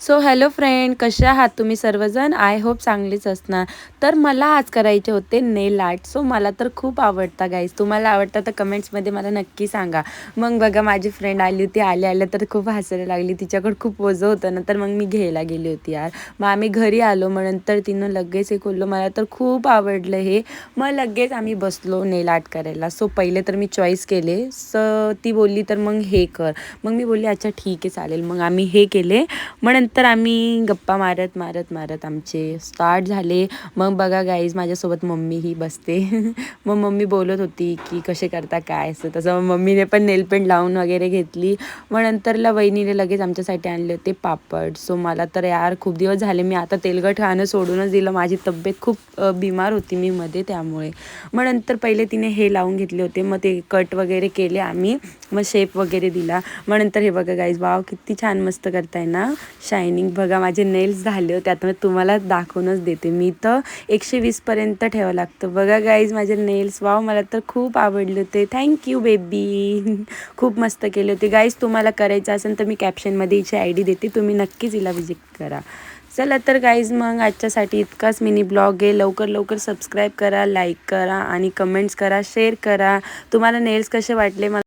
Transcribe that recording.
So hello friend, कसे आहात तुम्ही सर्वजण? आय होप चांगलीच असणार. तर मला आज करायचे होते नेल आर्ट. सो मला तर खूप आवडतं गाईज. तुम्हाला आवडतं तर कमेंट्समध्ये मला नक्की सांगा. मग बघा, माझी फ्रेंड आली होती. आल्या तर खूप हसायला लागली. तिच्याकडे खूप ओझं होतं ना, तर मग मी घ्यायला गेली होती यार. मग आम्ही घरी आलो. मग नंतर तिनं लगेच हे खोललं. मला तर खूप आवडलं हे. मग लगेच आम्ही बसलो नेल आर्ट करायला. सो पहिले तर मी चॉईस केले. ती बोलली तर मग हे कर. मग मी बोलली अच्छा ठीक आहे चालेल. मग आम्ही हे केले. मग नंतर आम्ही गप्पा मारत मारत मारत आमचे स्टार्ट झाले. मग बघा गाईज, माझ्यासोबत मम्मीही बसते. मग मम्मी बोलत होती की कसे करता काय असं तसं. मग मम्मीने पण नेलपेंट लावून वगैरे घेतली. मग नंतरला वहिनीने लगेच आमच्यासाठी आणले होते पापड. सो मला तर यार खूप दिवस झाले, मी आता तेलकट खाणं सोडूनच दिलं. माझी तब्येत खूप बिमार होती मी मध्ये, त्यामुळे. मग नंतर पहिले तिने हे लावून घेतले होते. मग ते कट वगैरे केले आम्ही. मग शेप वगैरे दिला. मग नंतर हे बघा गाईज, वाव किती छान मस्त करताय ना. शायनिंग बघा, माझे नेल्स झाले होते. आता मी तुम्हाला दाखवूनच देते. मी तर 120 पर्यंत ठेवावं लागतं. बघा गाईज माझे नेल्स, वाव मला तर खूप आवडले होते. Thank you baby. खूप मस्त केले होते गाईज. तुम्हाला करायचं असेल तर मी कॅप्शनमध्ये हिची ID देते, तुम्ही नक्कीच हिला विजिट करा. चला तर गाईज, मग आजच्यासाठी इतकाच मिनी ब्लॉग आहे. लवकर लवकर सबस्क्राईब करा, लाईक करा आणि कमेंट्स करा, शेअर करा. तुम्हाला नेल्स कसे वाटले मला